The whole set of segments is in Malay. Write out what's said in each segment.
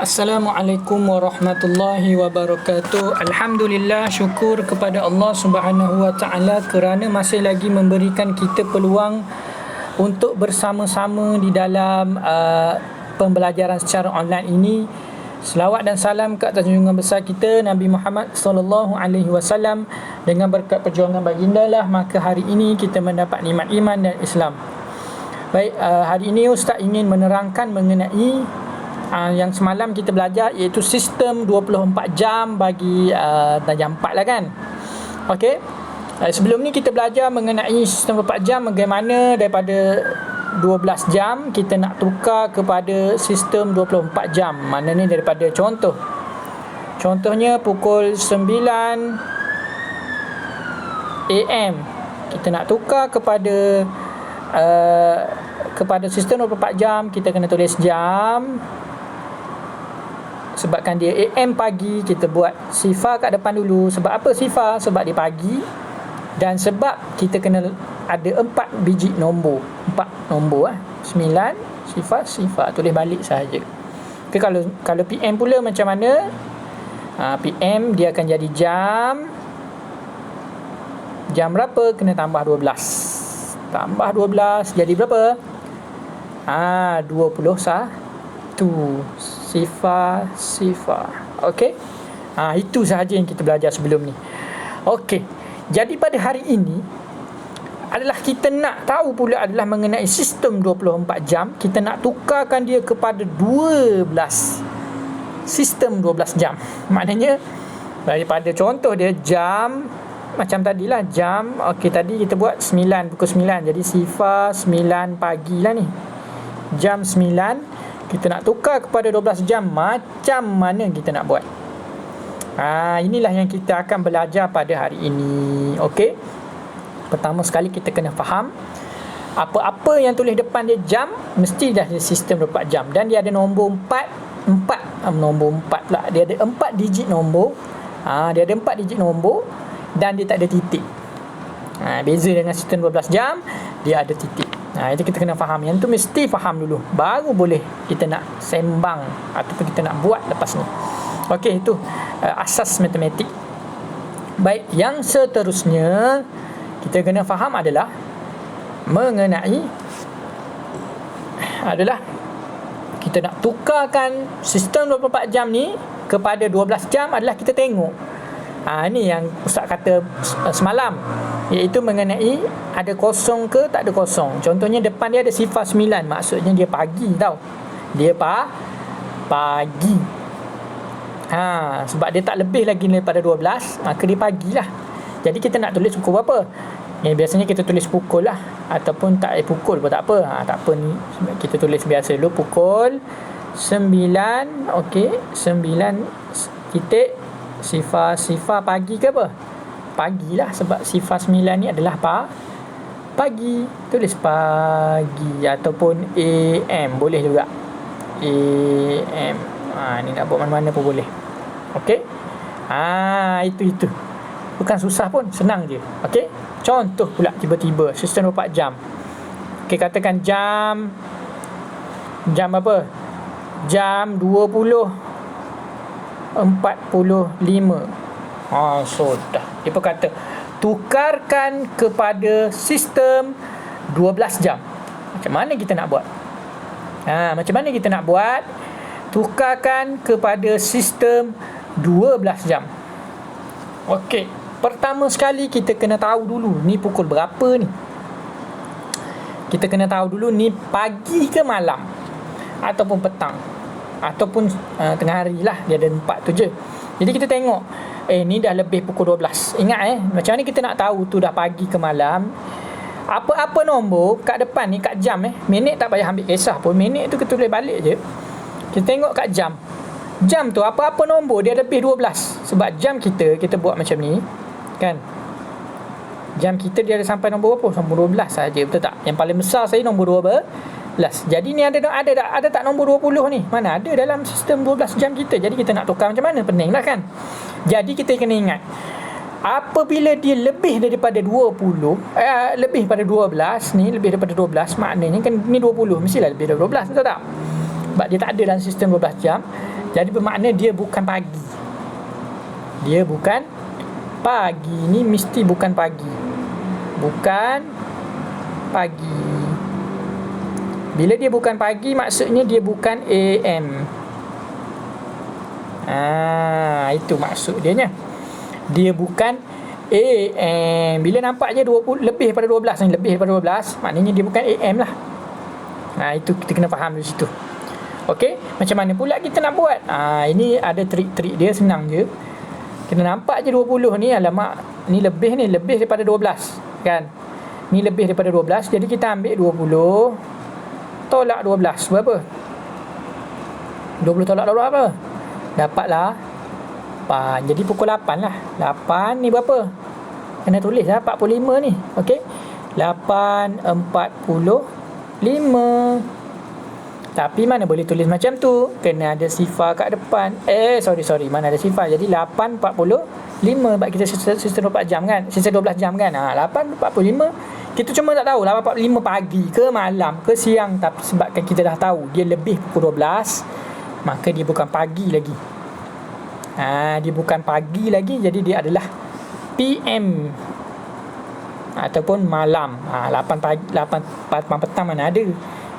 Assalamualaikum warahmatullahi wabarakatuh. Alhamdulillah, syukur kepada Allah Subhanahu wa taala kerana masih lagi memberikan kita peluang untuk bersama-sama di dalam pembelajaran secara online ini. Selawat dan salam ke atas junjungan besar kita Nabi Muhammad sallallahu alaihi wasallam. Dengan berkat perjuangan baginda lah maka hari ini kita mendapat nikmat iman dan Islam. Baik, hari ini Ustaz ingin menerangkan mengenai yang semalam kita belajar, iaitu sistem 24 jam bagi jam 4 lah kan. Okey. Sebelum ni kita belajar mengenai sistem 24 jam, bagaimana daripada 12 jam kita nak tukar kepada sistem 24 jam. Maknanya daripada contohnya pukul 9 AM kita nak tukar kepada sistem 24 jam, kita kena tulis jam. Sebabkan dia AM pagi, kita buat sifar kat depan dulu. Sebab apa sifar? Sebab dia pagi. Dan sebab kita kena ada 4 biji nombor. 4 nombor 9, sifar, tulis balik sahaja. Okay, kalau PM pula macam mana? PM dia akan jadi jam berapa? Kena tambah 12. Tambah 12 jadi berapa? 21. Sifar. Okey. Itu sahaja yang kita belajar sebelum ni. Okey. Jadi pada hari ini adalah kita nak tahu pula adalah mengenai sistem 24 jam. Kita nak tukarkan dia kepada 12 sistem 12 jam. Maknanya daripada contoh dia jam macam tadilah jam. Okey, tadi kita buat pukul 9. Jadi sifar 9 pagi lah ni. Jam 9 kita nak tukar kepada 12 jam. Macam mana kita nak buat? Inilah yang kita akan belajar pada hari ini. Okey. Pertama sekali kita kena faham apa-apa yang tulis depan dia jam mesti dah ada sistem 24 jam. Dan dia ada nombor 4. Nombor 4 pula. Dia ada 4 digit nombor. Dia ada 4 digit nombor dan dia tak ada titik. Beza dengan sistem 12 jam, dia ada titik. Itu kita kena faham. Yang tu mesti faham dulu, baru boleh kita nak sembang ataupun kita nak buat lepas ni. Okey, itu asas matematik. Baik, yang seterusnya kita kena faham adalah mengenai kita nak tukarkan sistem 24 jam ni kepada 12 jam adalah kita tengok. Ini yang Ustaz kata semalam, iaitu mengenai ada kosong ke tak ada kosong. Contohnya depan dia ada sifar 9, maksudnya dia pagi tau. Dia pagi. Sebab dia tak lebih lagi daripada 12, maka dia pagilah. Jadi kita nak tulis pukul berapa? Biasanya kita tulis pukul lah, ataupun tak pukul pun tak apa. Tak apa ni, kita tulis biasa dulu pukul 9. Okey, 9 titik sifar pagi ke apa? Pagilah, sebab sifar 9 ni adalah pagi. Tulis pagi ataupun AM boleh juga. AM. Ni nak buat mana-mana pun boleh. Okey? Itu. Bukan susah pun, senang je. Okey? Contoh pula tiba-tiba sistem 24 jam. Okey, katakan jam apa? Jam 20:45. Sudah. Dia pun kata tukarkan kepada sistem 12 jam. Macam mana kita nak buat? Tukarkan kepada sistem 12 jam. Okey, pertama sekali kita kena tahu dulu ni pukul berapa ni. Kita kena tahu dulu ni pagi ke malam ataupun petang ataupun tengah hari lah. Dia ada 4 tu je. Jadi kita tengok ni dah lebih pukul 12. Ingat macam mana kita nak tahu tu dah pagi ke malam? Apa-apa nombor kat depan ni, kat jam minit tak payah ambil kisah pun. Minit tu kita tulis balik je. Kita tengok kat jam tu apa-apa nombor dia lebih 12. Sebab jam kita buat macam ni kan. Jam kita dia ada sampai nombor berapa? Nombor 12 saja, betul tak? Yang paling besar saya nombor 12. Jadi ni ada tak nombor 20 ni? Mana ada dalam sistem 12 jam kita. Jadi kita nak tukar macam mana? Pening lah kan. Jadi kita kena ingat, apabila dia lebih daripada 20, lebih daripada 12 ni, lebih daripada 12, maknanya kan ni 20, mestilah lebih daripada 12, betul tak? Sebab dia tak ada dalam sistem 12 jam. Jadi bermakna dia bukan pagi. Dia bukan pagi. Ni mesti bukan pagi. Bukan pagi. Bila dia bukan pagi, maksudnya dia bukan AM. Itu maksud dia nya. Dia bukan AM. Bila nampak je 20 lebih daripada 12 ni, lebih daripada 12, maknanya dia bukan AM lah. Itu kita kena faham di situ. Okey, macam mana pula kita nak buat? Ini ada trik-trik dia, senang je. Kita nampak je 20 ni, alamak, ni lebih daripada 12 kan. Ni lebih daripada 12, jadi kita ambil 20 tolak 12 berapa? 20 tolak 12 apa? Dapatlah 8. Jadi pukul 8 lah. 8 ni berapa? Kena tulis lah 45 ni. Okey, 8:45. Tapi mana boleh tulis macam tu, kena ada sifar kat depan. Sorry, mana ada sifar. Jadi 8:45, sebab kita sistem 24 jam kan, sistem 12 jam kan. 8:45. Kita cuma tak tahu 8:45 pagi ke malam ke siang. Tapi sebabkan kita dah tahu dia lebih pukul 12, maka dia bukan pagi lagi. Dia bukan pagi lagi, jadi dia adalah PM ataupun malam. 8 pagi, 8 petang mana ada.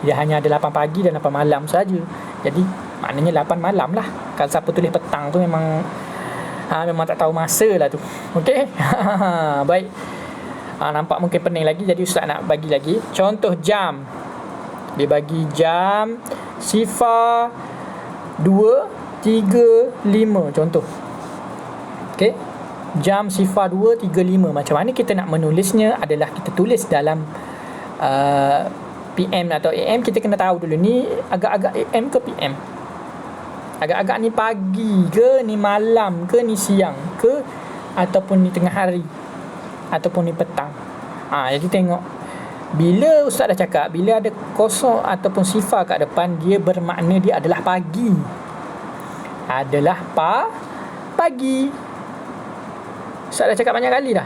Dia hanya ada 8 pagi dan 8 malam saja. Jadi maknanya 8 malam lah. Kalau siapa tulis petang tu memang tak tahu masa lah tu. Okey. Baik. Nampak mungkin pening lagi, jadi Ustaz nak bagi lagi contoh jam. Dia bagi jam sifar 2, 3, 5 contoh. Okey. Jam sifar 2, 3, 5. Macam mana kita nak menulisnya adalah kita tulis dalam PM atau AM. Kita kena tahu dulu ni agak-agak AM ke PM, agak-agak ni pagi ke, ni malam ke, ni siang ke, ataupun ni tengah hari, ataupun ni petang. Jadi tengok, bila Ustaz dah cakap, bila ada kosong ataupun sifar kat depan, dia bermakna dia adalah pagi. Adalah pagi. Ustaz dah cakap banyak kali dah.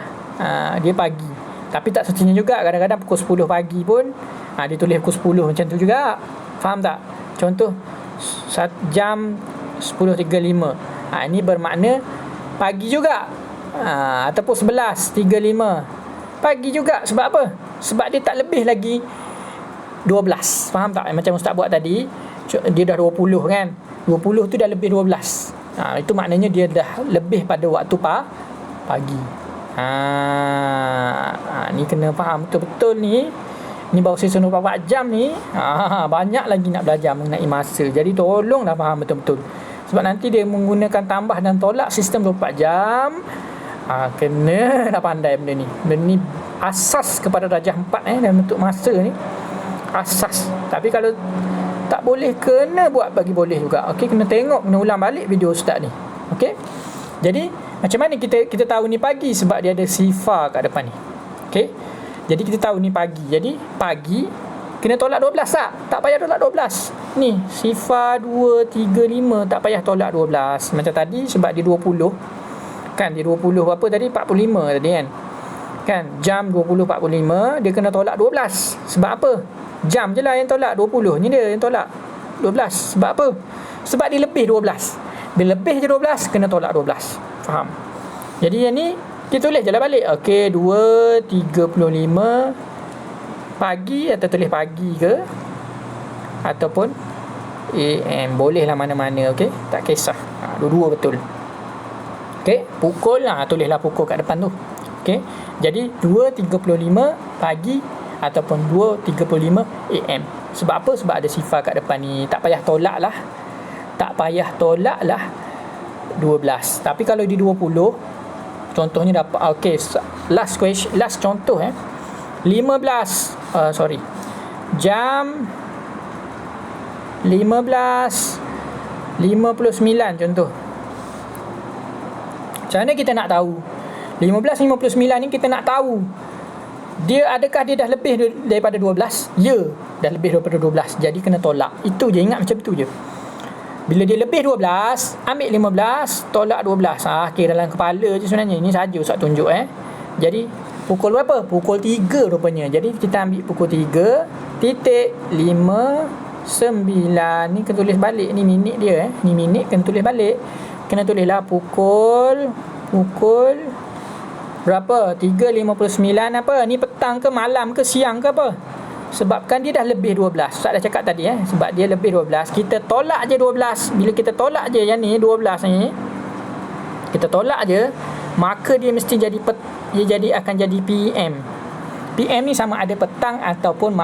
Dia pagi. Tapi tak semestinya juga. Kadang-kadang pukul 10 pagi pun dia tulis pukul 10 macam tu juga. Faham tak? Contoh jam 10.35. Ini bermakna pagi juga. Ataupun 11.35 pagi juga. Sebab apa? Sebab dia tak lebih lagi 12. Faham tak? Macam Ustaz buat tadi, dia dah 20 kan. 20 tu dah lebih 12. Itu maknanya dia dah lebih pada waktu pagi. Ni kena faham betul-betul ni. Ni baru sesi 24 jam ni. Banyak lagi nak belajar mengenai masa. Jadi tolonglah faham betul-betul. Sebab nanti dia menggunakan tambah dan tolak sistem 24 jam. Kena dah pandai benda ni. Benda ni asas kepada darjah 4 dalam bentuk masa ni. Asas. Tapi kalau tak boleh, kena buat bagi boleh juga. Okey, kena tengok, kena ulang balik video Ustaz ni. Okey. Jadi macam mana kita tahu ni pagi? Sebab dia ada sifar kat depan ni. Okey. Jadi kita tahu ni pagi. Jadi pagi kena tolak 12 tak? Tak payah tolak 12. Ni sifar 2, 3, 5, tak payah tolak 12. Macam tadi sebab dia 20. Kan dia 20 berapa tadi? 45 tadi kan. Kan jam 20.45, dia kena tolak 12. Sebab apa? Jam je lah yang tolak. 20 ni dia yang tolak 12. Sebab apa? Sebab dia lebih 12. Bila lebih je 12, kena tolak 12. Faham? Jadi yang ni kita tulis je lah balik. Okey, 2.35 pagi, atau tulis pagi ke ataupun AM, boleh lah mana-mana. Okey, tak kisah. Dua-dua betul. Okey, pukul lah, tulislah pukul kat depan tu. Okey, jadi 2.35 pagi ataupun 2.35 AM. Sebab apa? Sebab ada sifar kat depan ni. Tak payah tolak lah. Tak payah tolak lah 12. Tapi kalau di 20, contohnya dapat, last contoh 15, jam 15.59 contoh. Macam mana kita nak tahu 15.59 ni? Kita nak tahu dia adakah dia dah lebih daripada 12? Ya, dah lebih daripada 12. Jadi kena tolak. Itu je, ingat macam tu je. Bila dia lebih 12, ambil 15 tolak 12. Kira dalam kepala je sebenarnya. Ini saja Ustaz tunjuk Jadi pukul berapa? Pukul 3 rupanya. Jadi kita ambil pukul 3.59. 9. Ni kena tulis balik, ni minit dia ni minit kena tulis balik. Kena tulislah pukul berapa? 3.59 apa? Ni petang ke malam ke siang ke apa? Sebabkan dia dah lebih 12. Ustaz dah cakap tadi sebab dia lebih 12. Kita tolak je 12. Bila kita tolak je yang ni 12 ni, kita tolak je, maka dia mesti jadi akan jadi PM. PM ni sama ada petang ataupun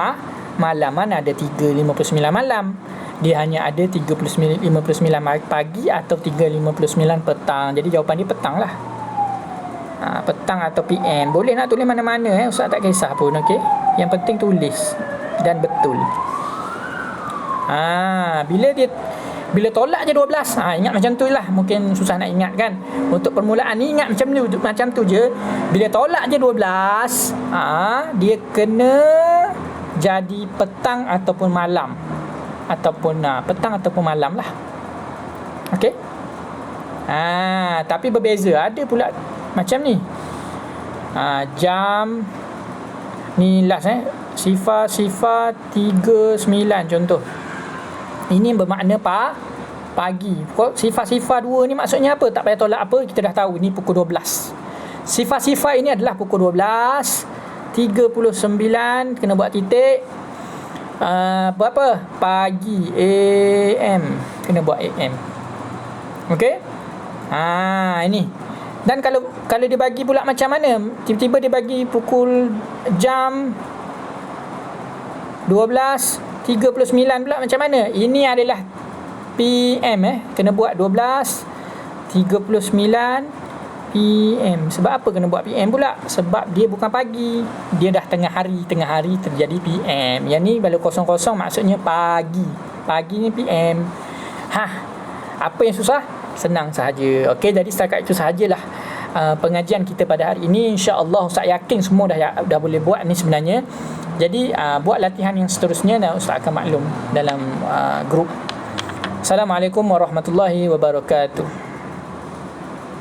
malam. Mana ada 3.59 malam. Dia hanya ada 3.59 pagi atau 3.59 petang. Jadi jawapan dia petang lah. Petang atau PM. Boleh nak tulis mana-mana Ustaz tak kisah pun, okey. Yang penting tulis dan betul. Bila tolak je 12, ingat macam tu lah. Mungkin susah nak ingat kan. Untuk permulaan ni ingat macam tu je. Bila tolak je 12, dia kena jadi petang ataupun malam. Petang ataupun malam lah. Okey. Tapi berbeza. Ada pula macam ni. Jam ni last Sifar 39 contoh. Ini bermakna pagi. Sifar 2 ni maksudnya apa? Tak payah tolak apa, kita dah tahu ni pukul 12. Sifar ini adalah pukul 12 39 kena buat titik. Berapa? Pagi AM kena buat AM. Okey? Ini. Dan kalau dia bagi pula macam mana? Tiba-tiba dia bagi pukul jam 12.39 pula macam mana? Ini adalah PM kena buat 12.39 PM. Sebab apa kena buat PM pula? Sebab dia bukan pagi. Dia dah tengah hari terjadi PM. Yang ni kalau kosong-kosong maksudnya pagi. Pagi ni PM. Apa yang susah? Senang sahaja. Okey, jadi setakat itu sahajalah pengajian kita pada hari ini. InsyaAllah Ustaz yakin semua dah boleh buat ni sebenarnya. Jadi buat latihan yang seterusnya dan Ustaz akan maklum dalam grup. Assalamualaikum warahmatullahi wabarakatuh.